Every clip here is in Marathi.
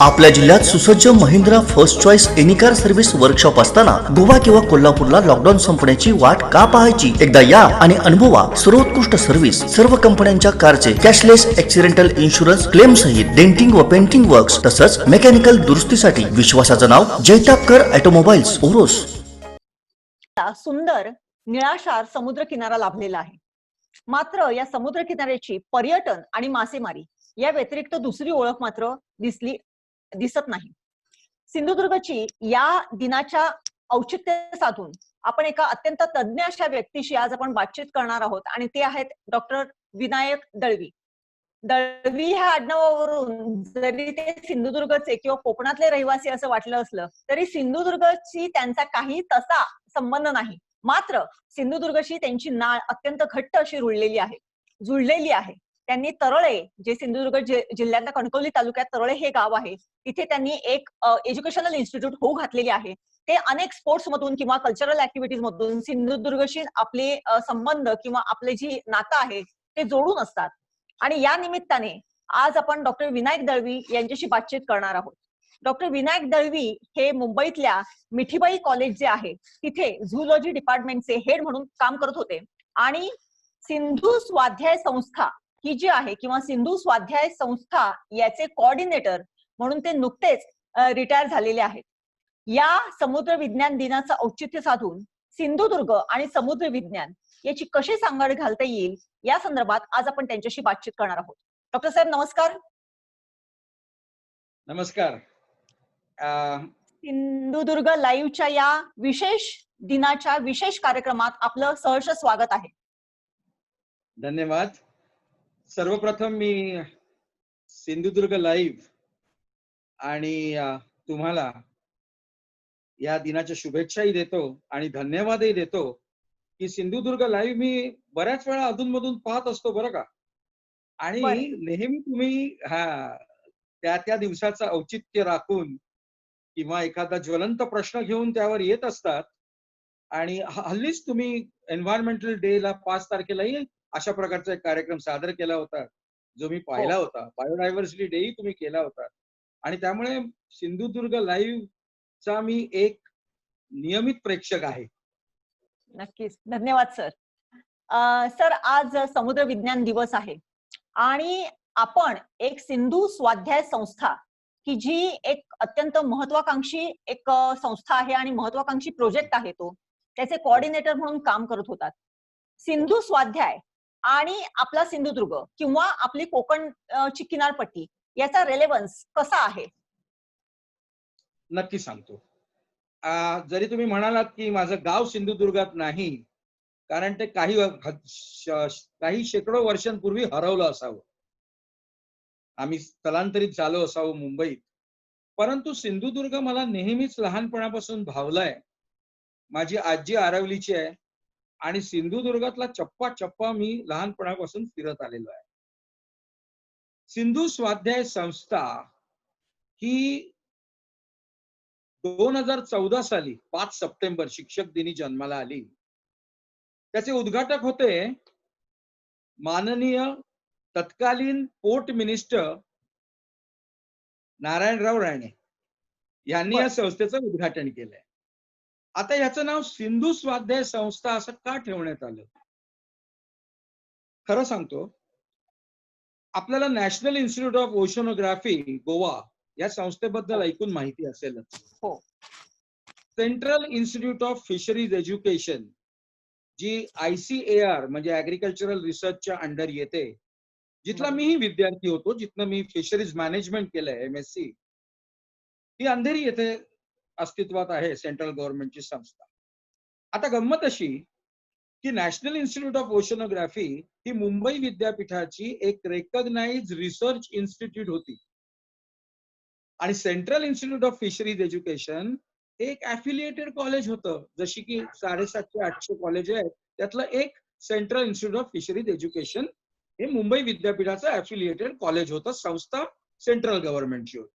आपल्या जिल्ह्यात सुसज्ज Mahindra first choice any car service workshop असताना गोवा किंवा कोल्हापूरला लॉकडाऊन संपण्याची वाट का पाहायची? एकदा या आणि अनुभवा सर्वोत्कृष्ट सर्व्हिस. सर्व कंपन्यांच्या कारचे कॅशलेस ऍक्सिडेंटल इन्शुरन्स क्लेम सहित डेंटिंग व पेंटिंग वर्क्स तसंच मेकॅनिकल दुरुस्तीसाठी विश्वासाचं नाव जैतापकर ऑटोमोबाईल्स ओरोस. सुंदर निळाशार समुद्र किनारा लाभलेला आहे. मात्र या समुद्र किनाऱ्याची पर्यटन आणि मासेमारी या व्यतिरिक्त दुसरी ओळख मात्र दिसत नाही. सिंधुदुर्गची या दिनाच्या औचित्य साधून आपण एका अत्यंत तज्ञ अशा व्यक्तीशी आज आपण बातचीत करणार आहोत आणि ते आहेत डॉक्टर विनायक दळवी. दळवी ह्या आडनावावरून जरी ते सिंधुदुर्गचे किंवा कोकणातले रहिवासी असं वाटलं असलं तरी सिंधुदुर्गची त्यांचा काही तसा संबंध नाही. मात्र सिंधुदुर्गशी त्यांची नाळ अत्यंत घट्ट अशी जुळलेली आहे. त्यांनी तरोळे, जे सिंधुदुर्ग जिल्ह्यातल्या कणकवली तालुक्यात तरोळे हे गाव आहे, तिथे त्यांनी एक एज्युकेशनल इन्स्टिट्यूट होऊ घातलेली आहे. ते अनेक स्पोर्ट्स मधून किंवा कल्चरल ऍक्टिव्हिटीज मधून सिंधुदुर्गशी आपले संबंध किंवा आपले जी नातं आहे ते जोडून असतात. आणि या निमित्ताने आज आपण डॉक्टर विनायक दळवी यांच्याशी बातचीत करणार आहोत. डॉक्टर विनायक दळवी हे मुंबईतल्या मिठीबाई कॉलेज जे आहे तिथे झूलॉजी डिपार्टमेंटचे हेड म्हणून काम करत होते आणि सिंधू स्वाध्याय संस्था ही जी आहे किंवा सिंधू स्वाध्याय संस्था याचे कोऑर्डिनेटर म्हणून ते नुकतेच रिटायर झालेले आहेत. या समुद्र विज्ञान दिनाचं औचित्य साधून सिंधुदुर्ग आणि समुद्र विज्ञान याची कशी सांगड घालता येईल या संदर्भात आज आपण त्यांच्याशी बातचीत करणार आहोत. डॉक्टर साहेब नमस्कार. नमस्कार. सिंधुदुर्ग लाईव्हच्या या विशेष दिनाच्या विशेष कार्यक्रमात आपलं सहर्ष स्वागत आहे. धन्यवाद. सर्वप्रथम मी सिंधुदुर्ग लाईव्ह आणि तुम्हाला या दिनाच्या शुभेच्छाही देतो आणि धन्यवादही देतो की सिंधुदुर्ग लाईव्ह मी बऱ्याच वेळा अधूनमधून पाहत असतो बरं का. आणि नेहमी तुम्ही त्या दिवसाचं औचित्य राखून किंवा एखादा ज्वलंत प्रश्न घेऊन त्यावर येत असतात. आणि हल्लीच तुम्ही एन्व्हायरमेंटल डे ला 5 तारखेलाही अशा प्रकारचा एक कार्यक्रम सादर केला होता जो मी पाहिला होता. बायोडायव्हर्सिटी डे ही तुम्ही केला होता आणि त्यामुळे सिंधुदुर्ग लाईव्ह चा मी एक नियमित प्रेक्षक आहे. नक्कीच, धन्यवाद सर. सर आज समुद्र विज्ञान दिवस आहे आणि आपण एक सिंधू स्वाध्याय संस्था की जी एक अत्यंत महत्वाकांक्षी एक संस्था आहे आणि महत्वाकांक्षी प्रोजेक्ट आहे तो, त्याचे कोऑर्डिनेटर म्हणून काम करत होतात. सिंधू स्वाध्याय आणि आपला सिंधुदुर्ग किंवा आपली कोकणची किनारपट्टी याचा रेलेव्हन्स कसा आहे? नक्की सांगतो. जरी तुम्ही म्हणालात की माझं गाव सिंधुदुर्गात नाही, कारण ते काही शेकडो वर्षांपूर्वी हरवलं असावं, आम्ही स्थलांतरित झालो असावं मुंबईत. परंतु सिंधुदुर्ग मला नेहमीच लहानपणापासून भावलाय. माझी आजी आरवलीची आहे आणि सिंधुदुर्गातला चप्पा चप्पा मी लहानपणापासून फिरत आलेलो आहे. सिंधू स्वाध्याय संस्था ही 2014 साली 5 सप्टेंबर शिक्षक दिनी जन्माला आली. त्याचे उद्घाटक होते माननीय तत्कालीन पोर्ट मिनिस्टर नारायणराव राणे यांनी या संस्थेचं उद्घाटन केलंय. आता याचं नाव सिंधू स्वाध्याय संस्था असं का ठेवण्यात आलं? खरं सांगतो, आपल्याला national institute of oceanography Goa या संस्थेबद्दल ऐकून माहिती असेलच. Central institute of fisheries education जी ICAR म्हणजे ऍग्रिकल्चरल रिसर्चच्या अंडर येते, जिथला मीही विद्यार्थी होतो, जिथनं मी फिशरीज मॅनेजमेंट केलंय MSc, ही अंधेरी येथे अस्तित्वात आहे सेंट्रल गव्हर्नमेंटची संस्था. आता गंमत अशी की नॅशनल इन्स्टिट्यूट ऑफ ओशनोग्राफी ही मुंबई विद्यापीठाची एक रेकग्नाइज रिसर्च इन्स्टिट्यूट होती आणि central institute of fisheries education हे एक ऍफिलिएटेड कॉलेज होतं. जशी की 750-800 कॉलेज आहेत त्यातलं एक central institute of fisheries education हे मुंबई विद्यापीठाचं ऍफिलिएटेड कॉलेज होतं. संस्था सेंट्रल गव्हर्नमेंटची होती.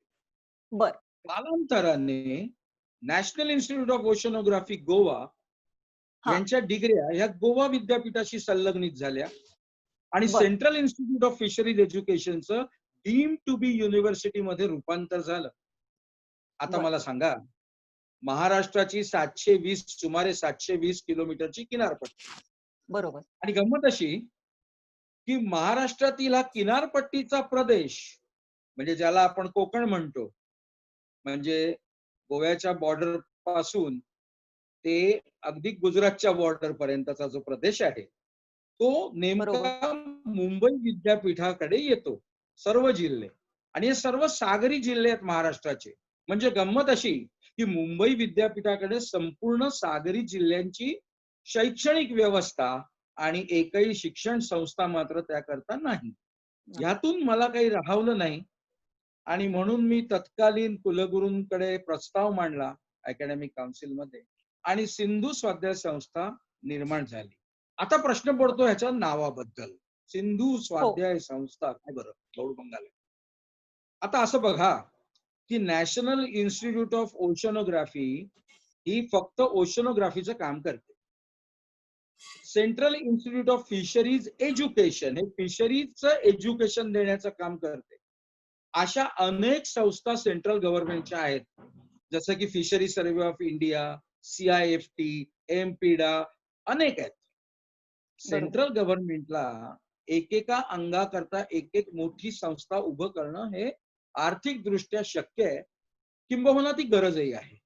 कालांतराने national institute of oceanography Goa यांच्या डिग्र्या ह्या गोवा विद्यापीठाशी संलग्नित झाल्या आणि सेंट्रल इन्स्टिट्यूट ऑफ फिशरीज एज्युकेशनचं डीम टू बी युनिव्हर्सिटी मध्ये रूपांतर झालं. आता बरं. मला सांगा, महाराष्ट्राची सुमारे 720 किलोमीटरची किनारपट्टी, बरोबर. आणि गंमत अशी की महाराष्ट्रातील हा किनारपट्टीचा प्रदेश म्हणजे ज्याला आपण कोकण म्हणतो, म्हणजे गोव्याच्या बॉर्डर पासून ते अगदी गुजरातच्या बॉर्डर पर्यंतचा जो प्रदेश आहे, तो बरोबर. नेमका मुंबई विद्यापीठाकडे येतो. सर्व जिल्हे, आणि हे सर्व सागरी जिल्हे आहेत महाराष्ट्राचे. म्हणजे गंमत अशी की मुंबई विद्यापीठाकडे संपूर्ण सागरी जिल्ह्यांची शैक्षणिक व्यवस्था आणि एकही शिक्षण संस्था मात्र त्याकरता नाही. ह्यातून मला काही राहवलं नाही, आणि म्हणून मी तत्कालीन कुलगुरूंकडे प्रस्ताव मांडला अकॅडमिक काउन्सिलमध्ये, आणि सिंधू स्वाध्याय संस्था निर्माण झाली. आता प्रश्न पडतो ह्याच्या नावाबद्दल. सिंधू स्वाध्याय संस्था काय बरं, गौड बंगाल. आता असं बघा की नॅशनल इन्स्टिट्यूट ऑफ ओशनोग्राफी ही फक्त ओशनोग्राफीचं काम करते. Central institute of fisheries education हे फिशरीजचं एज्युकेशन देण्याचं काम करते. अशा अनेक संस्था सेंट्रल गव्हर्नमेंटच्या आहेत, जसं की fishery survey of India, CIFT, एमपीडा, अनेक आहेत. सेंट्रल गव्हर्नमेंटला एकेका अंगाकरता एक एक मोठी संस्था उभं करणं हे आर्थिक दृष्ट्या शक्य आहे, किंबहुना ती गरजही आहे.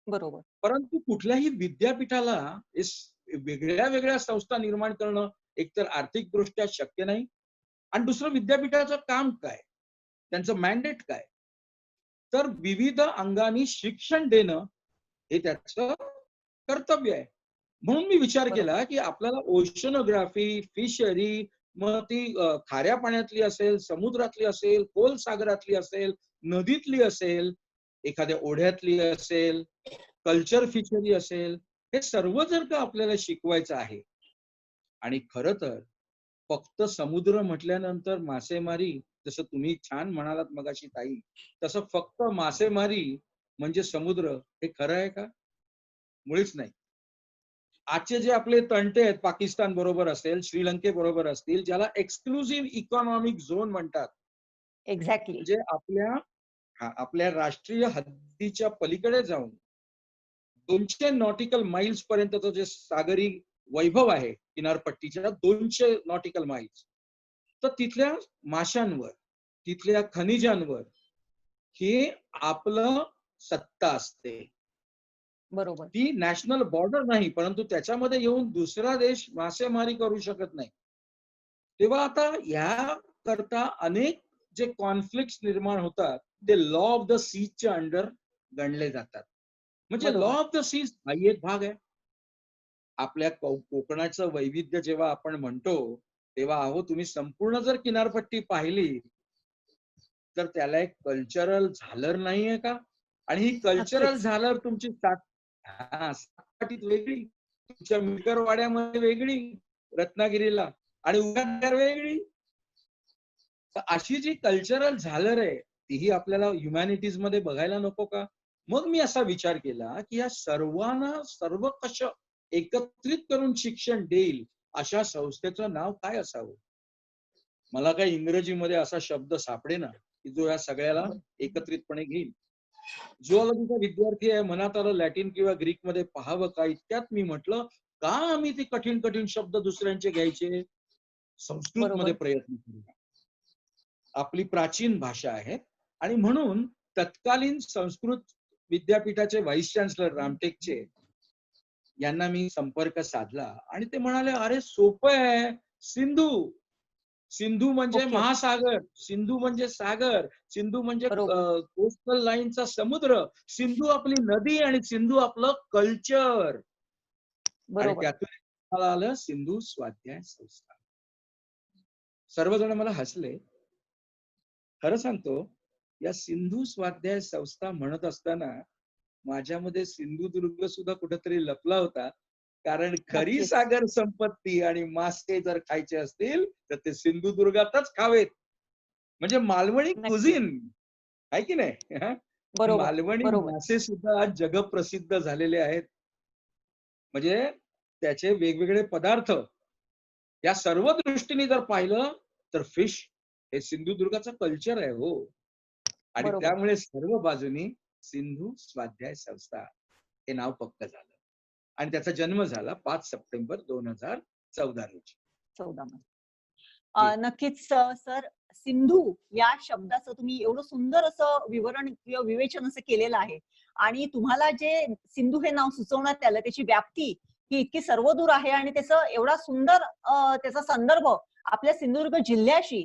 बरोबर. परंतु कुठल्याही विद्यापीठाला वेगळ्या वेगळ्या संस्था निर्माण करणं एकतर आर्थिक दृष्ट्या शक्य नाही, आणि दुसरं विद्यापीठाचं काम काय, त्यांचं मॅन्डेट काय, तर विविध अंगांनी शिक्षण देणं हे त्याचं कर्तव्य आहे. म्हणून मी विचार केला की आपल्याला ओशनोग्राफी, फिशरी, मग ती खाऱ्या पाण्यातली असेल, समुद्रातली असेल, खोल सागरातली असेल, नदीतली असेल, एखाद्या ओढ्यातली असेल, कल्चर फिशरी असेल, हे सर्व जर का आपल्याला शिकवायचं आहे, आणि खरं तर फक्त समुद्र म्हटल्यानंतर मासेमारी, जसं तुम्ही छान म्हणालात मगाशी ताई, तसं फक्त मासेमारी म्हणजे समुद्र हे खरं आहे का? मुळीच नाही. आजचे जे आपले तंटे आहेत, पाकिस्तान बरोबर असेल, श्रीलंके बरोबर असतील, ज्याला एक्सक्लुझिव्ह इकॉनॉमिक झोन म्हणतात, एक्झॅक्टली. म्हणजे आपल्या राष्ट्रीय हद्दीच्या पलीकडे जाऊन 200 नॉटिकल माइल्स पर्यंतचं जे सागरी वैभव आहे किनारपट्टीच्या, 200 नॉटिकल माइल्स, तर तिथल्या माशांवर, तिथल्या खनिजांवर हे आपलं सत्ता असते. बरोबर. ती नॅशनल बॉर्डर नाही, परंतु त्याच्यामध्ये येऊन दुसरा देश मासेमारी करू शकत नाही. तेव्हा आता या करता अनेक जे कॉन्फ्लिक्ट निर्माण होतात ते लॉ ऑफ द सीजच्या अंडर गणले जातात. म्हणजे लॉ बरोबर. ऑफ द सीज हाही एक भाग आहे. आपल्या कोकणाचं वैविध्य जेव्हा आपण म्हणतो, तेव्हा अहो तुम्ही संपूर्ण जर किनारपट्टी पाहिली तर त्याला एक कल्चरल झालर नाहीये का? आणि ही कल्चरल नक्कीच. झालर तुमची सातपाटीत वेगळी, तुमच्या मिरकरवाड्यामध्ये वेगळी, रत्नागिरीला, आणि उगार वेगळी. तर अशी जी कल्चरल झालर आहे तीही आपल्याला ह्युमॅनिटीज मध्ये बघायला नको का? मग मी असा विचार केला की या सर्वांना सर्वकष एकत्रित करून शिक्षण देईल अशा संस्थेचं नाव काय असावं? मला काही इंग्रजीमध्ये असा शब्द सापडेना की जो या सगळ्याला एकत्रितपणे घेईल. झुऑलॉजीचा विद्यार्थी आहे, मनात आलं लॅटिन किंवा ग्रीक मध्ये पाहावं का, इतक्यात मी म्हटलं का आम्ही ते कठीण कठीण शब्द दुसऱ्यांचे घ्यायचे, संस्कृत मध्ये प्रयत्न करूया. आपली प्राचीन भाषा आहे, आणि म्हणून तत्कालीन संस्कृत विद्यापीठाचे व्हाईस चान्सलर रामटेकचे यांना मी संपर्क साधला, आणि ते म्हणाले अरे सोपं आहे, सिंधू. सिंधू म्हणजे ओके. महासागर, सिंधू म्हणजे सागर, सिंधू म्हणजे बरोबर. कोस्टल लाईनचा समुद्र, सिंधू आपली नदी, आणि सिंधू आपलं कल्चर. आणि बरोबर. त्यातून मला आलं सिंधू स्वाध्याय संस्था. सर्वजण मला हसले. खरं सांगतो, या सिंधू स्वाध्याय संस्था म्हणत असताना माझ्यामध्ये सिंधुदुर्ग सुद्धा कुठेतरी लपला होता. कारण खरी नक्कीच. सागर संपत्ती आणि मासे जर खायचे असतील तर ते सिंधुदुर्गातच खावेत. म्हणजे मालवणी नक्कीच. कुझिन आहे की नाही? बरोबर. मालवणी बरोबर. मासे सुद्धा आज जगप्रसिद्ध झालेले आहेत. म्हणजे त्याचे वेगवेगळे पदार्थ, या सर्व दृष्टीने जर पाहिलं तर फिश हे सिंधुदुर्गाचं कल्चर आहे हो. आणि बरोबर. त्यामुळे सर्व बाजूनी सिंधू स्वाध्याय संस्था हे नाव पक्क झालं आणि त्याचा जन्म झाला 5 सप्टेंबर 2014 रोजी. 14 मध्ये. जी. नक्कीच सर, सिंधू या शब्दाचं तुम्ही एवढं सुंदर असं विवरण किंवा विवेचन असं केलेलं आहे आणि तुम्हाला जे सिंधू हे नाव सुचवण्यात आलं त्याची व्याप्ती ही इतकी सर्वदूर आहे आणि त्याचं एवढा सुंदर त्याचा संदर्भ आपल्या सिंधुदुर्ग जिल्ह्याशी,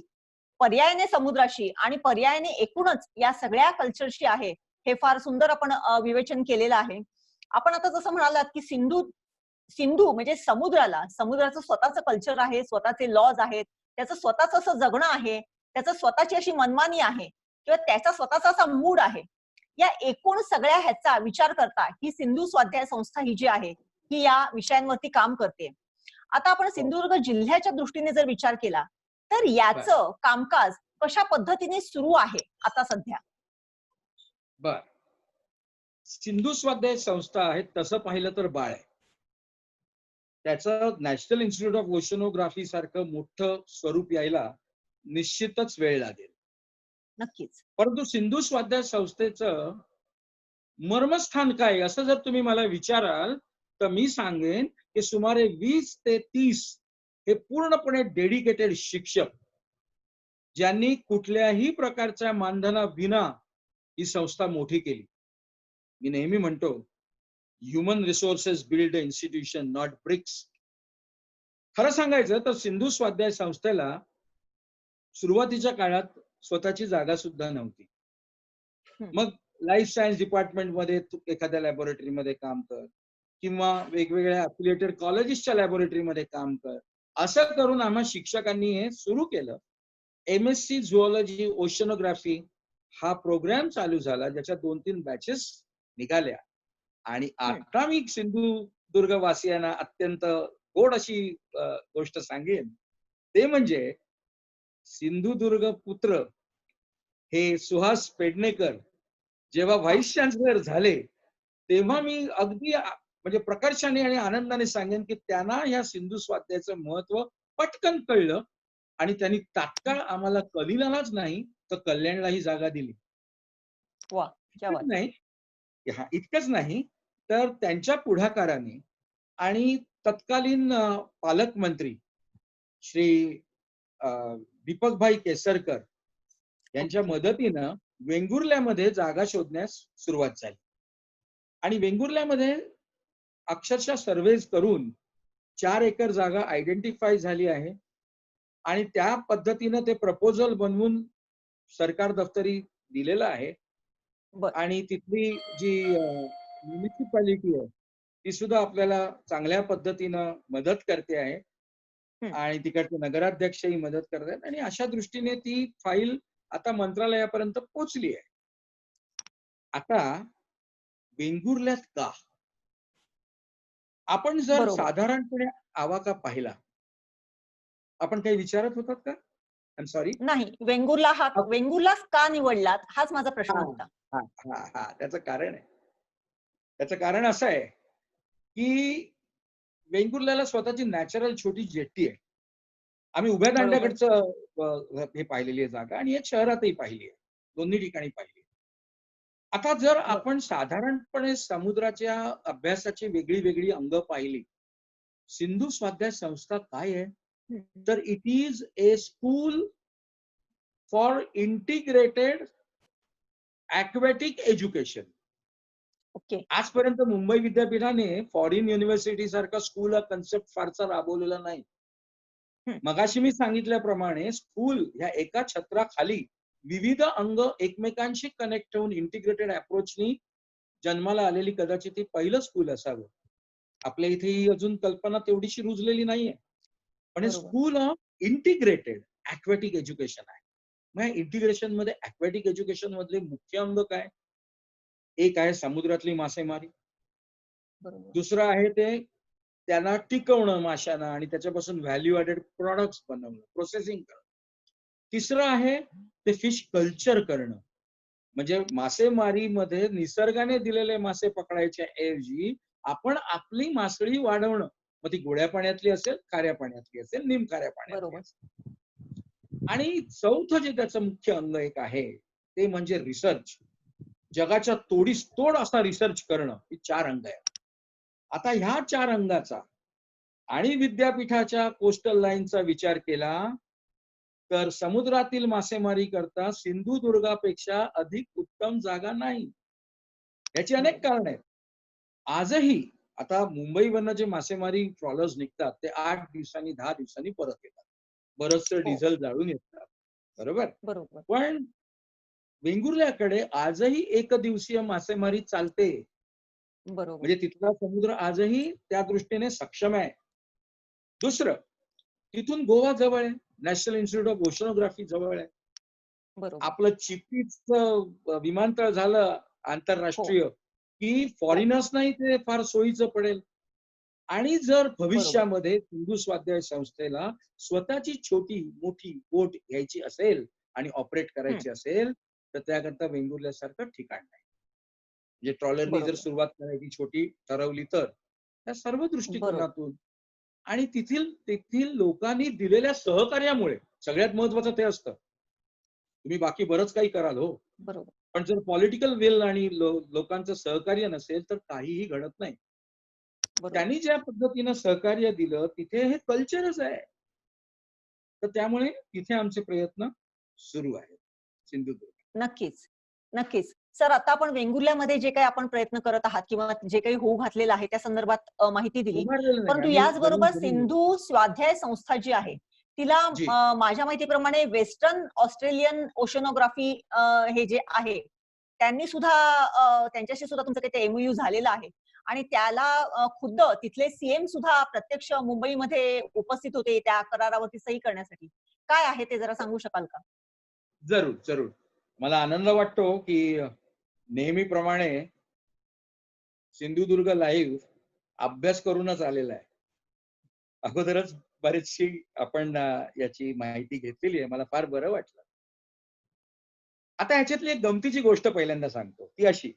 पर्यायाने समुद्राशी आणि पर्यायाने एकूणच या सगळ्या कल्चरशी आहे, हे फार सुंदर आपण विवेचन केलेलं आहे. आपण आता जसं म्हणालात की सिंधू सिंधू म्हणजे समुद्राचं स्वतःचं कल्चर आहे, स्वतःचे लॉज आहेत, त्याचं स्वतःच असं जगणं आहे, त्याचं स्वतःची अशी मनमानी आहे किंवा त्याचा स्वतःचा असा मूड आहे. या एकूण सगळ्या ह्याचा विचार करता ही सिंधू स्वाध्याय संस्था ही जी आहे ही या विषयांवरती काम करते. आता आपण सिंधुदुर्ग जिल्ह्याच्या दृष्टीने जर विचार केला तर याचं कामकाज कशा पद्धतीने सुरू आहे आता सध्या? बर. सिंधू स्वाध्याय संस्था आहे तसं पाहिलं तर बाळ आहे. त्याचं नॅशनल इन्स्टिट्यूट ऑफ ओशनोग्राफी सारखं मोठं स्वरूप यायला निश्चितच वेळ लागेल. नक्कीच. परंतु सिंधू स्वाध्याय संस्थेचं मर्मस्थान काय असं जर तुम्ही मला विचाराल तर मी सांगेन की सुमारे 20 ते 30 हे पूर्णपणे डेडिकेटेड शिक्षक ज्यांनी कुठल्याही प्रकारच्या मानधनाविना ही संस्था मोठी केली. मी नेहमी म्हणतो human resources build a institution not bricks. खरं सांगायचं तर सिंधू स्वाध्याय संस्थेला सुरुवातीच्या काळात स्वतःची जागा सुद्धा नव्हती. मग लाईफ सायन्स डिपार्टमेंटमध्ये एखाद्या लॅबोरेटरीमध्ये काम कर किंवा वेगवेगळ्या अफिलिएटेड कॉलेजेसच्या लॅबोरेटरीमध्ये काम कर, असं करून आम्हा शिक्षकांनी हे सुरू केलं. MSc झुऑलॉजी ओशनोग्राफी हा प्रोग्राम चालू झाला, ज्याच्या 2-3 बॅचेस निघाल्या. आणि आता मी सिंधुदुर्ग वासियांना अत्यंत गोड अशी गोष्ट सांगेन, ते म्हणजे सिंधुदुर्ग पुत्र हे सुहास पेडणेकर जेव्हा व्हाईस चान्सलर झाले तेव्हा मी अगदी म्हणजे प्रकर्षाने आणि आनंदाने सांगेन की त्यांना या सिंधू स्वाध्यायाचं महत्व पटकन कळलं आणि त्यांनी तात्काळ आम्हाला कलिलालाच नाही तर कल्याणलाही जागा दिली. वा, क्या बात. नाही, इतकंच नाही तर त्यांच्या पुढाकाराने आणि तत्कालीन पालकमंत्री श्री दीपकभाई केसरकर यांच्या मदतीनं वेंगुर्ल्यामध्ये जागा शोधण्यास सुरुवात झाली आणि वेंगुर्ल्यामध्ये अक्षरशः सर्व्हेज करून 4 एकर जागा आयडेंटिफाय झाली आहे आणि त्या पद्धतीनं ते प्रपोजल बनवून सरकार दफ्तरी दिलेलं आहे. आणि तिथली जी म्युनिसिपॅलिटी आहे ती सुद्धा आपल्याला चांगल्या पद्धतीनं मदत करते आहे आणि तिकडचे नगराध्यक्षही मदत करतात आणि अशा दृष्टीने ती फाईल आता मंत्रालयापर्यंत पोहोचली आहे. आता वेंगुर्ल्यात का आपण जर साधारणपणे आवाका पाहिला, आपण काही विचारत होतात का? I am sorry. नाही, वेंगुर्लाच का निवडलात हाच माझा प्रश्न होता. त्याचं कारण आहे. त्याचं कारण असं आहे की वेंगुर्ल्याला स्वतःची नॅचरल छोटी जेट्टी आहे. आम्ही उभ्या दांड्याकडचं हे पाहिलेली आहे जागा आणि एक शहरातही पाहिली आहे, दोन्ही ठिकाणी पाहिली. आता जर आपण साधारणपणे समुद्राच्या अभ्यासाची वेगळी वेगळी अंग पाहिली, सिंधू स्वाध्याय संस्था काय आहे तर it is a school for integrated aquatic education. Okay. आजपर्यंत मुंबई विद्यापीठाने फॉरेन युनिव्हर्सिटी सारखा स्कूल हा कन्सेप्ट फारसा राबवलेला नाही. मगाशी मी सांगितल्याप्रमाणे स्कूल ह्या एका छत्राखाली विविध अंग एकमेकांशी कनेक्ट होऊन इंटिग्रेटेड अप्रोचनी जन्माला आलेली कदाचित ही पहिलं स्कूल असावं. आपल्या इथे ही अजून कल्पना तेवढीशी रुजलेली नाहीये, पण हे school of integrated aquatic education आहे. मग इंटिग्रेशन मध्ये ॲक्वॅटिक एज्युकेशन मधले मुख्य अंग काय? एक आहे समुद्रातली मासेमारी, दुसरं आहे ते त्यांना टिकवणं माशांना आणि त्याच्यापासून व्हॅल्यू ऍडेड प्रॉडक्ट्स बनवणं, प्रोसेसिंग करणं. तिसरं आहे ते फिश कल्चर करणं, म्हणजे मासेमारीमध्ये निसर्गाने दिलेले मासे पकडायच्या ऐवजी आपण आपली मासळी वाढवणं, मग ती गोड्या पाण्यातली असेल, खाऱ्या पाण्यातली असेल, निमखाऱ्या पाण्यातली असेल. आणि चौथं जे त्याचं मुख्य अंग एक आहे ते म्हणजे रिसर्च. जगाच्या तोडीस तोड असा रिसर्च करणं, ही 4 अंग आहेत. आता ह्या 4 अंगाचा आणि विद्यापीठाच्या कोस्टल लाईनचा विचार केला तर समुद्रातील मासेमारी करता सिंधुदुर्गापेक्षा अधिक उत्तम जागा नाही. याची अनेक कारण आहेत. आजही आता मुंबईवरनं जे मासेमारी ट्रॉलर्स निघतात ते 8 दिवसांनी 10 दिवसांनी परत येतात. बरंचसं हो. डिझेल जाळून येतात. बरोबर? बरोबर. पण वेंगुर्ल्याकडे आजही एकदिवसीय मासेमारी चालते. बरोबर. म्हणजे तिथला समुद्र आजही त्या दृष्टीने सक्षम आहे. दुसरं, तिथून गोवा जवळ आहे. नॅशनल इन्स्टिट्यूट ऑफ ओशनोग्राफी जवळ आहे. बरोबर. आपलं चिपीचं विमानतळ झालं हो. आंतरराष्ट्रीय, की हो. फॉरेनर्सनाही ते फार सोयीचं पडेल. आणि जर बरोबर. भविष्यामध्ये सिंधू स्वाध्याय संस्थेला स्वतःची छोटी मोठी बोट घ्यायची असेल आणि ऑपरेट करायची असेल तर त्याकरता वेंगुर्ल्यासारखं ठिकाण नाही. म्हणजे ट्रॉलरनी जर बरोबर. सुरुवात करायची छोटी ठरवली तर त्या सर्व बरोबर. दृष्टिकोनातून आणि तेथील लोकांनी दिलेल्या सहकार्यामुळे सगळ्यात महत्वाचं ते असतं. तुम्ही बाकी बरंच काही कराल हो, बरोबर. पण जर पॉलिटिकल विल आणि लोकांचं सहकार्य नसेल तर काहीही घडत नाही. बरोबर. त्यांनी ज्या पद्धतीनं सहकार्य दिलं तिथे हे कल्चरच आहे. तर त्यामुळे तिथे आमचे प्रयत्न सुरू आहेत सिंधुदुर्ग. नक्कीच. नक्कीच. सर, आता आपण वेंगुर्ल्यामध्ये जे काही आपण प्रयत्न करत आहात किंवा जे काही होऊ घातलेलं आहे त्या संदर्भात माहिती दिली. उभारलेलं नाही परंतु आम्ही बनवून याचबरोबर करून घेऊ. सिंधू स्वाध्याय संस्था जी आहे, तिला जी माझ्या माहितीप्रमाणे वेस्टर्न ऑस्ट्रेलियन ओशनोग्राफी हे जे आहे, त्यांनी सुद्धा त्यांच्याशी सुद्धा तुमचं काही ते एमओयू झालेलं आहे आणि त्याला खुद्द तिथले सीएम सुद्धा प्रत्यक्ष मुंबईमध्ये उपस्थित होते त्या करारावरती सही करण्यासाठी. काय आहे ते जरा सांगू शकाल का? जरूर जरूर. मला आनंद वाटतो की नेहमीप्रमाणे सिंधुदुर्ग लाईव्ह अभ्यास करूनच आलेला आहे. अगोदरच बरीचशी आपण याची माहिती घेतलेली आहे. मला फार बरं वाटलं. आता ह्याच्यातली एक गमतीची गोष्ट पहिल्यांदा सांगतो ती अशी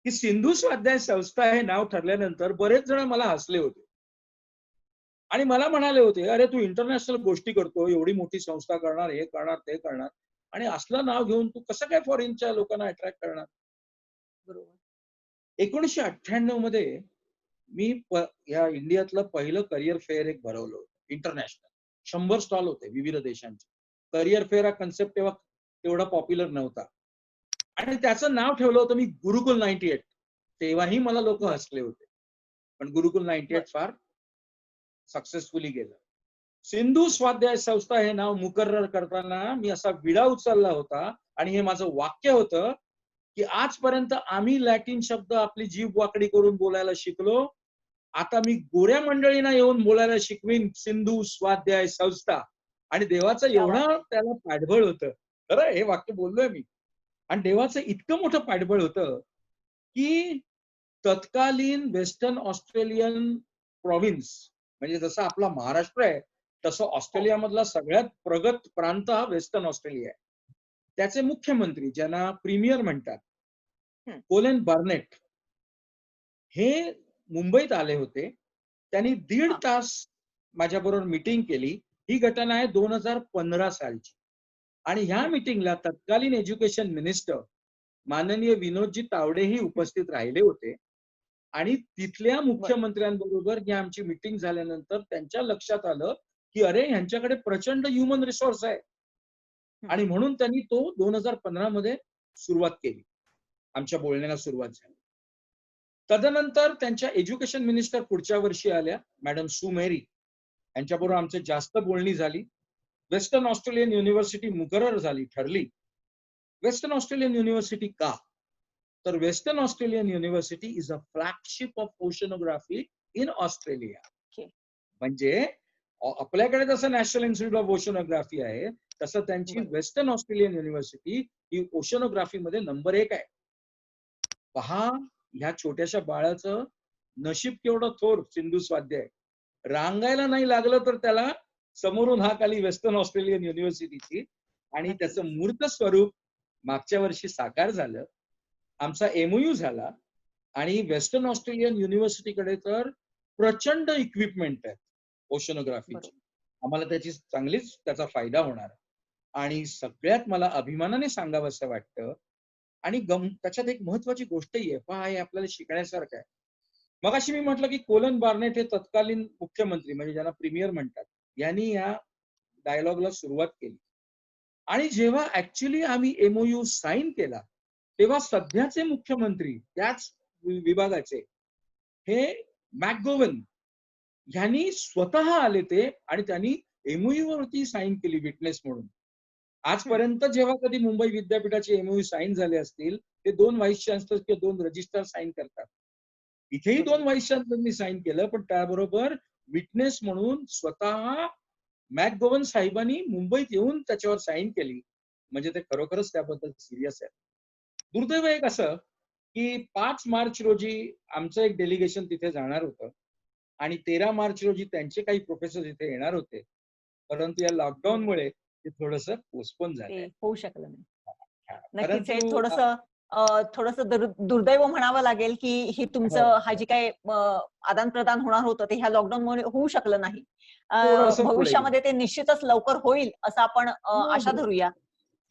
की सिंधू स्वाध्याय संस्था हे नाव ठरल्यानंतर बरेच जण मला हसले होते आणि मला म्हणाले होते, अरे तू इंटरनॅशनल गोष्टी करतो, एवढी मोठी संस्था करणार, हे करणार, ते करणार आणि असलं नाव घेऊन तू कसं काय फॉरेनच्या लोकांना अट्रॅक्ट करणार. बरोबर. 1998 मध्ये मी या इंडियातलं पहिलं करिअर फेअर एक भरवलं होतं इंटरनॅशनल. 100 स्टॉल होते विविध देशांचे. करिअर फेअर हा कन्सेप्ट तेव्हा तेवढा पॉप्युलर नव्हता आणि त्याचं नाव ठेवलं होतं मी गुरुकुल 98. तेव्हाही मला लोक हसले होते, पण गुरुकुल 98 फार सक्सेसफुली गेलं. सिंधू स्वाध्याय संस्था हे नाव मुकर्रर करताना मी असा विडा उचलला होता आणि हे माझं वाक्य होतं की आजपर्यंत आम्ही लॅटिन शब्द आपली जीभ वाकडी करून बोलायला शिकलो, आता मी गोऱ्या मंडळींना येऊन बोलायला शिकवीन सिंधू स्वाध्याय संस्था. आणि देवाचं क्या बात एवढं है! त्याला पाठबळ होतं. खरं हे वाक्य बोललोय मी. आणि देवाचं इतकं मोठं पाठबळ होतं की तत्कालीन वेस्टर्न ऑस्ट्रेलियन प्रॉव्हिन्स म्हणजे जसं आपला महाराष्ट्र आहे तसं हो. ऑस्ट्रेलियामधला सगळ्यात प्रगत प्रांत हा वेस्टर्न ऑस्ट्रेलिया आहे. त्याचे मुख्यमंत्री ज्यांना प्रीमियर म्हणतात, हं. कोलिन बार्नेट हे मुंबईत आले होते. त्यांनी 1.5 हां. तास माझ्याबरोबर मीटिंग केली. ही घटना आहे 2015 सालची. आणि ह्या हं. मीटिंगला तत्कालीन एज्युकेशन मिनिस्टर माननीय विनोदजी तावडेही उपस्थित राहिले होते. आणि तिथल्या बरं. मुख्यमंत्र्यांबरोबर ही आमची मीटिंग झाल्यानंतर त्यांच्या लक्षात आलं की अरे ह्यांच्याकडे प्रचंड ह्युमन रिसोर्स आहे. हं. आणि म्हणून त्यांनी तो 2015 मध्ये सुरुवात केली. आमच्या बोलण्याला सुरुवात झाली. तदनंतर त्यांच्या एज्युकेशन मिनिस्टर पुढच्या वर्षी आल्या, मॅडम सू मेरी. यांच्याबरोबर आमची जास्त बोलणी झाली. वेस्टर्न ऑस्ट्रेलियन युनिव्हर्सिटी मुकर्रर झाली, ठरली. वेस्टर्न ऑस्ट्रेलियन युनिव्हर्सिटी का? तर western Australian university is a flagship of oceanography in Australia. Okay. म्हणजे आपल्याकडे जसं नॅशनल इन्स्टिट्यूट ऑफ ओशनोग्राफी आहे तसं त्यांची बरोबर. वेस्टर्न ऑस्ट्रेलियन युनिव्हर्सिटी ही ओशनोग्राफी मध्ये नंबर 1 आहे. पहा ह्या छोट्याशा बाळाचं नशीब केवढं थोर सिंधू स्वाध्याय. रांगायला नाही लागलं तर त्याला समोरून हाक आली वेस्टर्न ऑस्ट्रेलियन युनिव्हर्सिटीची आणि नक्कीच. त्याचं मूर्त स्वरूप मागच्या वर्षी साकार झालं. आमचा एमओयू झाला आणि वेस्टर्न ऑस्ट्रेलियन युनिव्हर्सिटीकडे तर प्रचंड इक्विपमेंट आहे ओशनोग्राफीची. बरोबर. आम्हाला त्याची चांगलीच त्याचा फायदा होणार. आणि सगळ्यात मला अभिमानाने सांगावंसं वाटतं आणि त्याच्यात एक महत्वाची गोष्टही आहे, पहा हे आपल्याला शिकण्यासारखं आहे. मगाशी मी म्हटलं की कोलन बार्नेट हे तत्कालीन मुख्यमंत्री म्हणजे ज्यांना प्रीमियर म्हणतात, यांनी या डायलॉगला सुरुवात केली. आणि जेव्हा ऍक्च्युली आम्ही एमओयू साईन केला, तेव्हा सध्याचे मुख्यमंत्री त्याच विभागाचे हे मॅकगोवन ह्यांनी स्वतः आले ते आणि त्यांनी एमओयू वरती साईन केली विटनेस म्हणून. आजपर्यंत जेव्हा कधी मुंबई विद्यापीठाचे एमओयू साईन झाले असतील, ते 2 व्हाईस चान्सलर किंवा 2 रजिस्ट्रार साईन करतात. इथेही 2 व्हाईस चान्सलरनी साईन केलं, पण त्याबरोबर विटनेस म्हणून स्वतः मॅकगोवन साहेबांनी मुंबईत येऊन त्याच्यावर साईन केली. म्हणजे ते खरोखरच त्याबद्दल सिरियस आहे. दुर्दैव एक असं की 5 मार्च रोजी आमचं एक डेलिगेशन तिथे जाणार होतं आणि 13 मार्च रोजी त्यांचे काही प्रोफेसर इथे येणार होते. परंतु या लॉकडाऊनमुळे ते थोडंसं पोस्टपोन ते झालंय. होऊ शकलं नाही. हां, नक्कीच हे परंतु थोडस दुर्दैव म्हणावं लागेल की ही हो, तुमचं हा हो. जे काही आदान प्रदान होणार होतं ते ह्या लॉकडाऊनमुळे होऊ शकलं नाही. थोडंसं पुढे गेलं. भविष्यामध्ये ते निश्चितच लवकर होईल असं आपण हो, आशा हो. धरूया.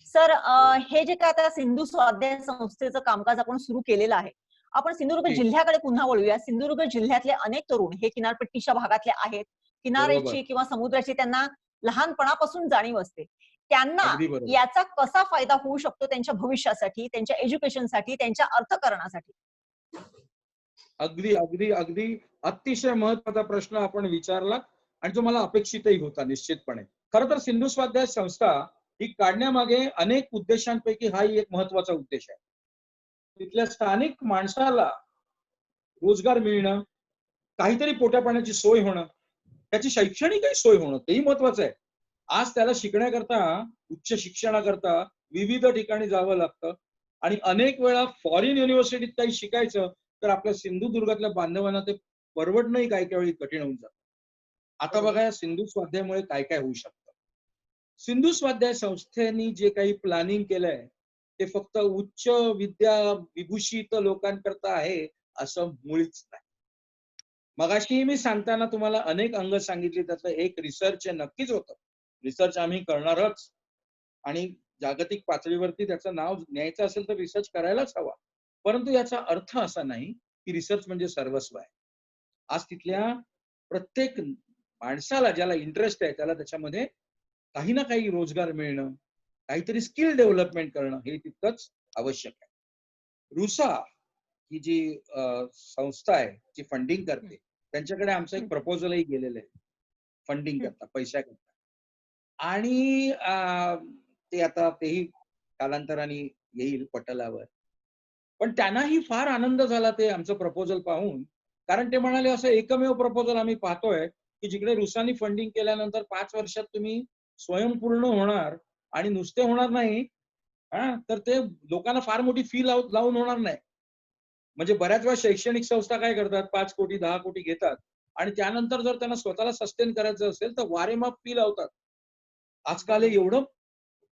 सर, हो. हे जे काय आता सिंधू स्वाध्याय संस्थेचं कामकाज आपण सुरू केलेलं आहे, आपण सिंधुदुर्ग जी, जिल्ह्याकडे पुन्हा वळूया. सिंधुदुर्ग जिल्ह्यातले अनेक तरुण हे किनारपट्टीच्या भागातले आहेत. बरोबर. किनाऱ्याची किंवा समुद्राची त्यांना लहानपणापासून जाणीव असते. त्यांना अगदी बरोबर. याचा कसा फायदा होऊ शकतो त्यांच्या भविष्यासाठी, त्यांच्या एज्युकेशनसाठी, त्यांच्या अर्थकारणासाठी? अगदी, अगदी, अगदी अतिशय महत्वाचा प्रश्न आपण विचारला आणि तो मला अपेक्षितही होता निश्चितपणे. खरं तर सिंधू स्वाध्याय संस्था ही काढण्यामागे अनेक उद्देशांपैकी हाही एक महत्वाचा उद्देश आहे. तिथल्या स्थानिक माणसाला रोजगार मिळणं, काहीतरी पोटापाण्याची सोय होणं, त्याची शैक्षणिकही सोय होणं तेही महत्वाचं आहे. आज त्याला शिकण्याकरता, उच्च शिक्षणाकरता विविध ठिकाणी जावं लागतं आणि अनेक वेळा फॉरेन युनिव्हर्सिटीत काही शिकायचं तर आपल्या सिंधुदुर्गातल्या बांधवांना ते परवडणंही काही काही वेळी कठीण होऊन जातं. आता बरोबर. बघा या सिंधू स्वाध्यायामुळे काय काय होऊ शकतं. सिंधू स्वाध्याय संस्थेनी जे काही प्लॅनिंग केलंय ते फक्त उच्च विद्या विभूषित लोकांकरता आहे असं मुळीच नाही. मगाशी मी सांगताना तुम्हाला अनेक अंग सांगितली, त्यातलं एक रिसर्च नक्कीच होतं. रिसर्च आम्ही करणारच आणि जागतिक पातळीवरती त्याचं नाव न्यायचं असेल तर रिसर्च करायलाच हवा. परंतु याचा अर्थ असा नाही की रिसर्च म्हणजे सर्वस्व आहे. आज तिथल्या प्रत्येक माणसाला ज्याला इंटरेस्ट आहे त्याला त्याच्यामध्ये काही ना काही रोजगार मिळणं, काहीतरी स्किल डेव्हलपमेंट करणं हे तितकंच आवश्यक आहे. रुसा ही जी संस्था आहे जी फंडिंग करते, त्यांच्याकडे आमचं एक प्रपोजलही गेलेलं आहे फंडिंग करता, पैशाकरता. आणि ते आता तेही कालांतराने येईल पटलावर. पण त्यांनाही फार आनंद झाला ते आमचं प्रपोजल पाहून. कारण ते म्हणाले असं एकमेव प्रपोजल आम्ही पाहतोय की जिकडे रुसांनी फंडिंग केल्यानंतर 5 वर्षात तुम्ही स्वयंपूर्ण होणार आणि नुसते होणार नाही, तर ते लोकांना फार मोठी फी लावून होणार नाही. म्हणजे बऱ्याच वेळा शैक्षणिक संस्था काय करतात, 5 कोटी 10 कोटी घेतात आणि त्यानंतर जर त्यांना स्वतःला सस्टेन करायचं असेल तर वारेमाप फी लावतात. आजकाल हे एवढं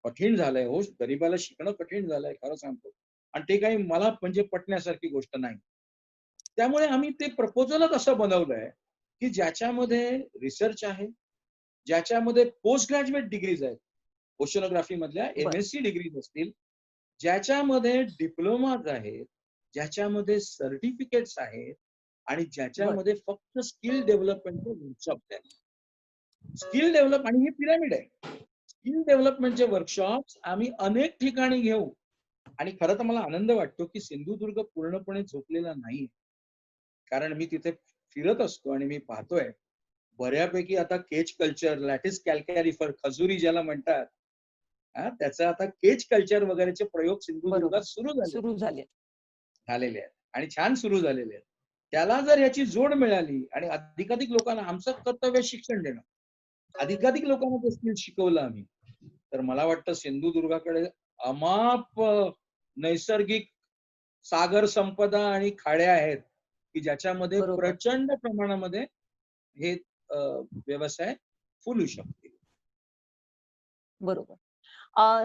कठीण झालंय हो, गरीबाला शिकणं कठीण झालंय खरं सांगतो. आणि ते काही मला म्हणजे पटण्यासारखी गोष्ट नाही. त्यामुळे आम्ही ते प्रपोजलच असं बनवलंय की ज्याच्यामध्ये रिसर्च आहे, ज्याच्यामध्ये पोस्ट ग्रॅज्युएट डिग्रीज आहेत, ओशनोग्राफी मधल्या बरं. एमएससी डिग्रीज असतील, ज्याच्यामध्ये डिप्लोमाज आहेत, ज्याच्यामध्ये सर्टिफिकेट्स आहेत आणि बरं. ज्याच्यामध्ये फक्त स्किल डेव्हलपमेंटचे वर्कशॉप आहेत. स्किल डेव्हलप आणि हे पिरामिड आहे. स्किल डेव्हलपमेंटचे वर्कशॉप्स आम्ही अनेक ठिकाणी घेऊ आणि खरं तर मला आनंद वाटतो की सिंधुदुर्ग पूर्णपणे झोपलेला नाही. कारण मी तिथे फिरत असतो आणि मी पाहतोय बऱ्यापैकी आता केज कल्चर, लॅटिस कॅल्कॅरिफर, खजुरी ज्याला म्हणतात, त्याचं आता केज कल्चर वगैरेचे प्रयोग सिंधुदुर्गात बरोबर. सुरू सुरू झाले. झालेले आहेत आणि छान सुरू झालेले आहेत. त्याला जर याची जोड मिळाली आणि अधिकाधिक लोकांना, आमचं कर्तव्य शिक्षण देणं, अधिकाधिक लोकांना ते स्किल शिकवलं आम्ही, तर मला वाटतं सिंधुदुर्गाकडे अमाप नैसर्गिक सागर संपदा आणि खाड्या आहेत की ज्याच्यामध्ये बरोबर. प्रचंड प्रमाणामध्ये हे व्यवसाय फुलू शकतील. बरोबर.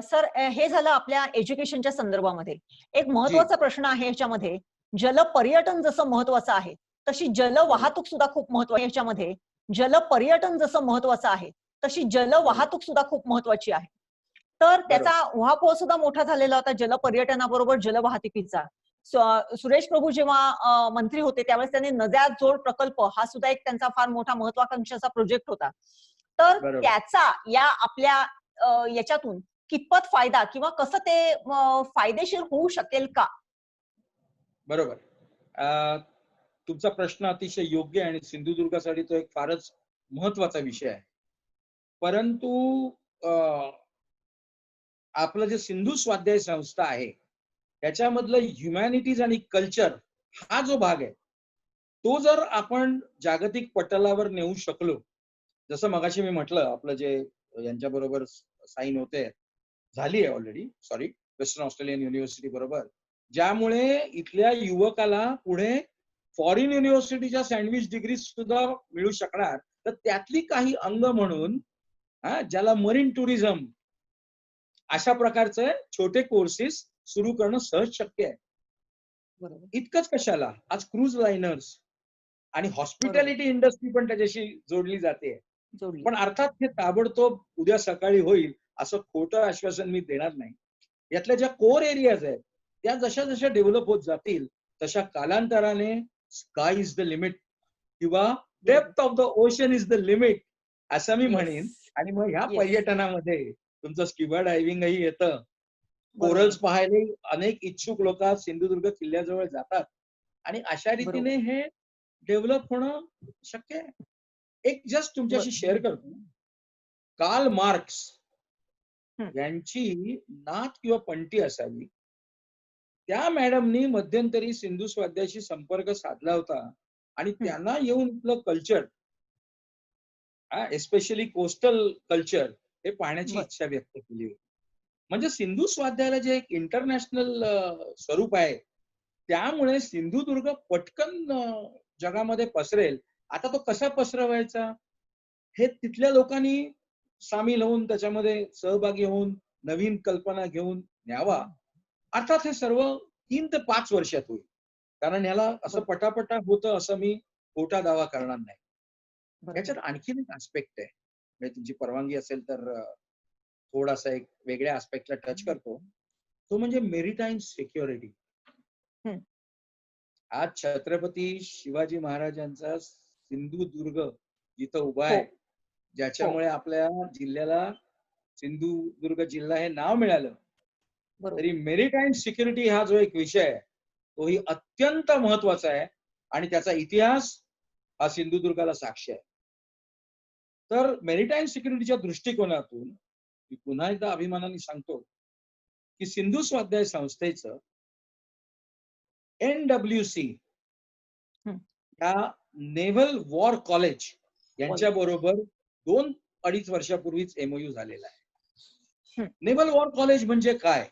सर, हे झालं आपल्या एज्युकेशनच्या संदर्भामध्ये. एक जी, महत्त्वाचा प्रश्न आहे ह्याच्यामध्ये, जलपर्यटन जसं महत्त्वाचं आहे, तशी बरोबर, जलवाहतूक सुद्धा खूप महत्त्वाची आहे ह्याच्यामध्ये. जलपर्यटन जसं महत्त्वाचं आहे, तशी बरोबर. जलवाहतूक सुद्धा खूप महत्त्वाची आहे. तर त्याचा उहापोह सुद्धा मोठा झालेला होता जलपर्यटनाबरोबर जलवाहतुकीचा. सुरेश प्रभू जेव्हा मंत्री होते त्यावेळेस त्यांनी नद्या जोड प्रकल्प हा सुद्धा एक त्यांचा फार मोठा महत्वाकांक्षाचा प्रोजेक्ट होता. तर बरोबर. त्याचा या आपल्या याच्यातून कितपत फायदा किंवा कसं ते फायदेशीर होऊ शकेल का? बरोबर. तुमचा प्रश्न अतिशय योग्य आहे आणि सिंधुदुर्गासाठी तो एक फारच महत्वाचा विषय आहे. परंतु आपलं जे सिंधू स्वाध्याय संस्था आहे त्याच्यामधलं ह्युमॅनिटीज आणि कल्चर हा जो भाग आहे तो जर आपण जागतिक पटलावर नेऊ शकलो, जसं मगाशी मी म्हटलं आपलं जे यांच्या बरोबर साईन होते झाली आहे already, sorry, western Australian university बरोबर, ज्यामुळे इथल्या युवकाला पुढे फॉरेन युनिव्हर्सिटीच्या सँडविच डिग्री सुद्धा मिळू शकणार, तर त्यातली काही अंग म्हणून ज्याला मरीन टुरिझम अशा प्रकारचे छोटे कोर्सेस सुरू करणं सहज शक्य आहे. इतकंच कशाला, आज क्रूज लाइनर्स आणि हॉस्पिटॅलिटी इंडस्ट्री पण त्याच्याशी जोडली जाते. पण अर्थात हे ताबडतोब उद्या सकाळी होईल असं खोटं आश्वासन मी देणार नाही. यातल्या ज्या कोर एरियाज आहेत त्या जशा जशा डेव्हलप होत जातील तशा कालांतराने स्काय इज द लिमिट किंवा depth of the ocean is the limit असं मी म्हणेन. आणि मग ह्या पर्यटनामध्ये तुमचं स्क्युबा डायव्हिंगही येतं. कोरल्स पाहायला अनेक इच्छुक लोक सिंधुदुर्ग किल्ल्याजवळ जातात आणि अशा रीतीने हे डेव्हलप होणं शक्य आहे. एक जस्ट तुमच्याशी शेअर करतो. कार्ल मार्क्स यांची नात किंवा पंटी असावी, त्या मॅडमनी मध्यंतरी सिंधू स्वाध्यायाशी संपर्क साधला होता आणि त्यांना येऊन इथलं कल्चर, एस्पेशली कोस्टल कल्चर, हे पाहण्याची इच्छा व्यक्त केली होती. म्हणजे सिंधू स्वाध्यायाला जे एक इंटरनॅशनल स्वरूप आहे त्यामुळे सिंधुदुर्ग पटकन जगामध्ये पसरेल. आता तो कसा पसरवायचा हे तिथल्या लोकांनी सामील होऊन त्याच्यामध्ये सहभागी होऊन नवीन कल्पना घेऊन न्यावा. अर्थात हे सर्व 3 ते 5 वर्षात होईल, कारण ह्याला असं पटापटा होतं असं मी खोटा दावा करणार नाही. याच्यात आणखीन एक आस्पेक्ट आहे, म्हणजे तुमची परवानगी असेल तर थोडासा एक वेगळ्या आस्पेक्टला टच करतो. तो म्हणजे मेरीटाईम सिक्युरिटी. आज छत्रपती शिवाजी महाराजांचा सिंधुदुर्ग जिथं उभा आहे, ज्याच्यामुळे आपल्या जिल्ह्याला सिंधुदुर्ग जिल्हा हे नाव मिळालं, तरी मेरीटाईम सिक्युरिटी हा जो एक विषय आहे तोही अत्यंत महत्वाचा आहे आणि त्याचा इतिहास हा सिंधुदुर्गाला साक्ष आहे. तर मेरीटाईम सिक्युरिटीच्या दृष्टिकोनातून मी पुन्हा एकदा अभिमानाने सांगतो की सिंधू स्वाध्याय संस्थेचं NWC या नेव्हल वॉर कॉलेज यांच्या बरोबर 2-2.5 वर्षापूर्वीच MOU झालेला आहे. नेव्हल वॉर कॉलेज म्हणजे काय?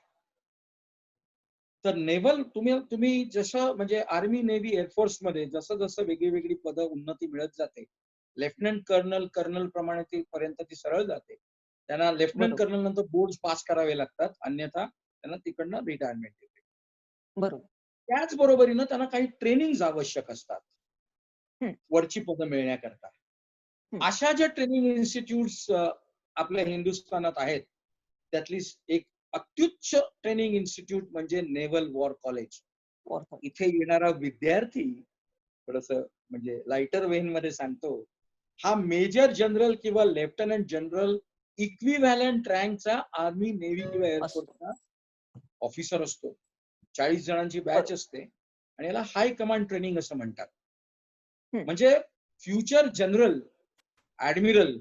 तर नेव्हल तुम्ही जसं म्हणजे आर्मी, नेव्ही, एअरफोर्स मध्ये जसं जसं वेगळी वेगळी पदं उन्नती मिळत जाते, लेफ्टनंट कर्नल, कर्नल प्रमाणे पर्यंत ती सरळ जाते. त्यांना लेफ्टनंट कर्नल नंतर बोर्ड पास करावे लागतात, अन्यथा त्यांना तिकडनं रिटायरमेंट येते. बरोबर. त्याचबरोबरीनं त्यांना काही ट्रेनिंग आवश्यक असतात वरची पदं मिळण्याकरता. अशा ज्या ट्रेनिंग इन्स्टिट्यूट्स आपल्या हिंदुस्थानात आहेत त्यातली एक अत्युच्च ट्रेनिंग इन्स्टिट्यूट म्हणजे नेव्हल वॉर कॉलेज. इथे येणारा विद्यार्थी, थोडस म्हणजे लाइटर वेन मध्ये सांगतो, हा मेजर जनरल किंवा लेफ्टनंट जनरल इक्विव्हॅलंट रँकचा आर्मी, नेव्ही किंवा एअरफोर्सचा ऑफिसर असतो. 40 जणांची बॅच असते आणि याला हाय कमांड ट्रेनिंग असं म्हणतात. म्हणजे फ्युचर जनरल, ऍडमिरल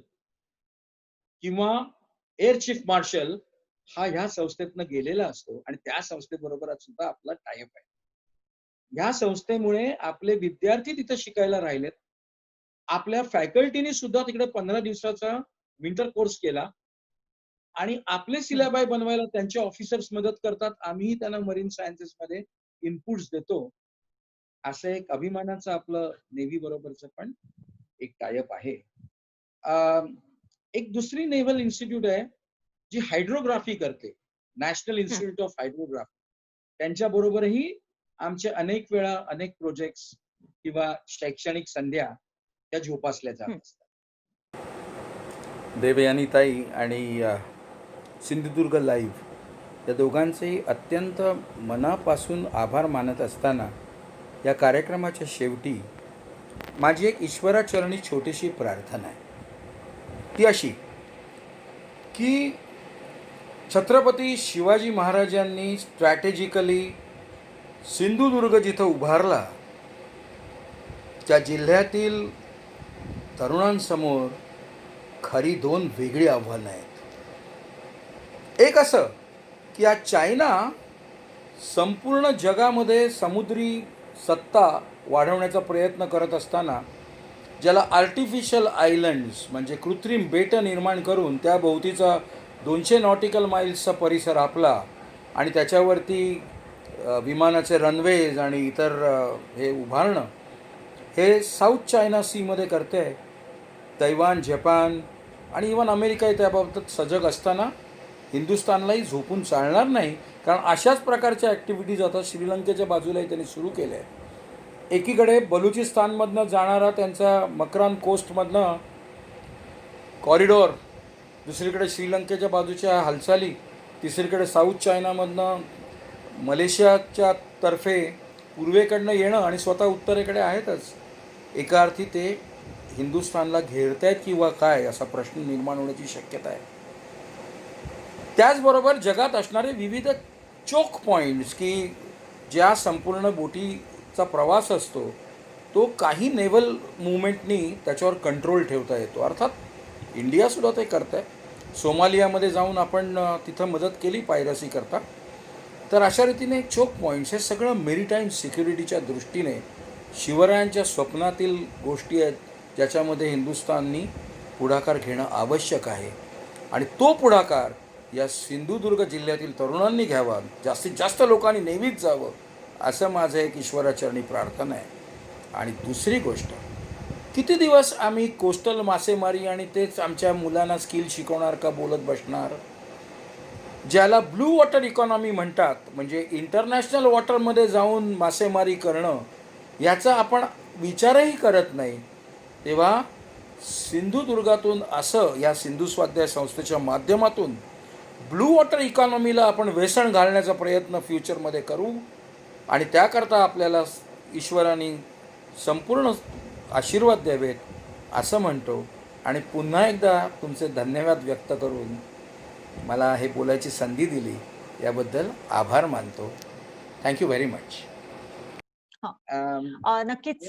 किंवा एअर चीफ मार्शल हा ह्या संस्थेतनं गेलेला असतो आणि त्या संस्थेबरोबर सुद्धा आपला टायअप आहे. ह्या संस्थेमुळे आपले विद्यार्थी तिथे शिकायला राहिलेत. आपल्या फॅकल्टीने सुद्धा तिकडे 15 दिवसाचा विंटर कोर्स केला आणि आपले सिलेबाय बनवायला त्यांचे ऑफिसर्स मदत करतात. आम्ही त्यांना मरीन सायन्सेस मध्ये इनपुट्स देतो. असं एक अभिमानाचं आपलं नेव्ही बरोबरचं पण एक टायअप आहे. एक दुसरी नेव्हल इन्स्टिट्यूट आहे जी हायड्रोग्राफी करते, नॅशनल इन्स्टिट्यूट ऑफ हायड्रोग्राफी. त्यांच्या बरोबरही आमचे अनेक वेळा अनेक प्रोजेक्ट्स किंवा शैक्षणिक संध्या त्या जोपासल्या जात असतात. देवयानीताई आणि सिंधुदुर्ग लाईव्ह या दोघांचेही अत्यंत मनापासून आभार मानत असताना या कार्यक्रमाच्या शेवटी माझी एक ईश्वराचरणी छोटीशी प्रार्थना आहे. ती अशी की छत्रपती शिवाजी महाराजांनी स्ट्रॅटेजिकली सिंधुदुर्ग जिथं उभारला त्या जिल्ह्यातील तरुणांसमोर खरी दोन वेगळी आव्हानं आहेत. एक असं की आज चायना संपूर्ण जगामध्ये समुद्री सत्ता वाढवण्याचा प्रयत्न करत असताना ज्याला आर्टिफिशियल आयलंड्स म्हणजे कृत्रिम बेटं निर्माण करून त्या भोवतीचा 200 नॉटिकल माईल्सचा परिसर आपला आणि त्याच्यावरती विमानाचे रनवेज आणि इतर हे उभारणं हे साऊथ चायना सीमध्ये करते आहे. तैवान, जपान आणि इवन अमेरिकाही त्याबाबतीत सजग असताना हिंदुस्थानलाही झोपून चालणार नाही, कारण अशाच प्रकारच्या ॲक्टिव्हिटीज आता श्रीलंकेच्या बाजूलाही त्यांनी सुरू केल्या आहे. एकीकडे बलुचिस्तानमधनं जाणारा त्यांचा मक्रान कोस्टमधनं कॉरिडॉर, दुसरीकडे श्रीलंकेच्या बाजूच्या हालचाली, तिसरीकडे साऊथ चायनामधनं मलेशियाच्या तर्फे पूर्वेकडनं येणं आणि स्वतः उत्तरेकडे आहेतच. एका अर्थी ते हिंदुस्थानला घेरत आहेत किंवा काय असा प्रश्न निर्माण होण्याची शक्यता आहे. त्याचबरोबर जगात असणारे विविध चोक पॉईंट्स की ज्या संपूर्ण बोटीचा प्रवास असतो तो काही नेव्हल मुवमेंटनी त्याच्यावर कंट्रोल ठेवता येतो. अर्थात इंडियासुद्धा ते करत आहे. सोमालियामध्ये जाऊन आपण तिथं मदत केली पायरसी करता. तर अशा रीतीने चोक पॉईंट्स हे सगळं मेरीटाईम सिक्युरिटीच्या दृष्टीने शिवरायांच्या स्वप्नातील गोष्टी आहेत ज्याच्यामध्ये हिंदुस्थाननी पुढाकार घेणं आवश्यक आहे. आणि तो पुढाकार या सिंधुदुर्ग जिल्ह्यातील तरुणांनी घ्यावा, जास्तीत जास्त लोकांनी नेहमीच जावं असं माझं एक ईश्वराचरणी प्रार्थना आहे. आणि दुसरी गोष्ट, किती दिवस आम्ही कोस्टल मासेमारी आणि तेच आमच्या मुलांना स्किल शिकवणार का बोलत बसणार. ज्याला ब्लू वॉटर इकॉनॉमी म्हणतात, म्हणजे इंटरनॅशनल वॉटरमध्ये जाऊन मासेमारी करणं याचा आपण विचारही करत नाही. तेव्हा सिंधुदुर्गातून असं या सिंधू स्वाध्याय संस्थेच्या माध्यमातून ब्लू वॉटर इकॉनॉमीला आपण वेसण घालण्याचा प्रयत्न फ्युचरमध्ये करू. आणि त्याकरता आपल्याला ईश्वराने संपूर्ण आशीर्वाद द्यावेत असं म्हणतो. आणि पुन्हा एकदा तुमचे धन्यवाद व्यक्त करून मला हे बोलायची संधी दिली याबद्दल आभार मानतो. Thank you very much. नक्कीच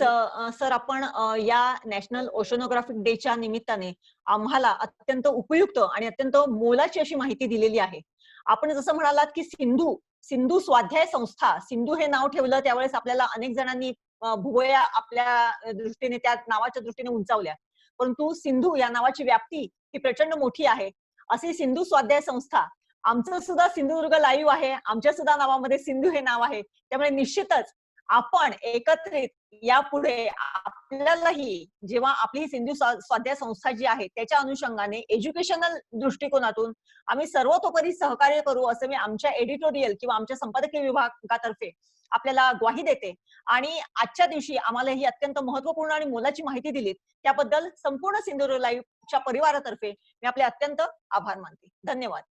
सर, आपण या नॅशनल ओशनोग्राफिक डेच्या निमित्ताने आम्हाला अत्यंत उपयुक्त आणि अत्यंत मोलाची अशी माहिती दिलेली आहे. आपण जसं म्हणालात की सिंधू स्वाध्याय संस्था, सिंधू हे नाव ठेवलं त्यावेळेस आपल्याला अनेक जणांनी भुवया आपल्या दृष्टीने त्या नावाच्या दृष्टीने उंचावल्या, परंतु सिंधू या नावाची व्याप्ती ही प्रचंड मोठी आहे. अशी सिंधू स्वाध्याय संस्था, आमचं सुद्धा सिंधुदुर्ग लाईव्ह आहे, आमच्या सुद्धा नावामध्ये सिंधू हे नाव आहे. त्यामुळे निश्चितच आपण एकत्रित यापुढे आपल्यालाही जेव्हा आपली सिंधू स्वाध्याय संस्था जी आहे त्याच्या अनुषंगाने एज्युकेशनल दृष्टिकोनातून आम्ही सर्वतोपरी सहकार्य करू असं मी आमच्या एडिटोरियल किंवा आमच्या संपादकीय विभागातर्फे आपल्याला ग्वाही देते. आणि आजच्या दिवशी आम्हाला ही अत्यंत महत्वपूर्ण आणि मोलाची माहिती दिली त्याबद्दल संपूर्ण सिंधुदुर्ग लाईव्हच्या परिवारातर्फे मी आपले अत्यंत आभार मानते. धन्यवाद.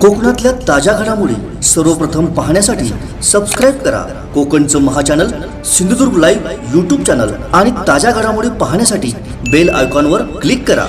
कोकणातल्या ताज्या घडामोडी सर्वप्रथम पाहण्यासाठी सबस्क्राईब करा कोकणचं महाचॅनल सिंधुदुर्ग लाईव्ह यूट्यूब चॅनल आणि ताज्या घडामोडी पाहण्यासाठी बेल आयकॉनवर क्लिक करा.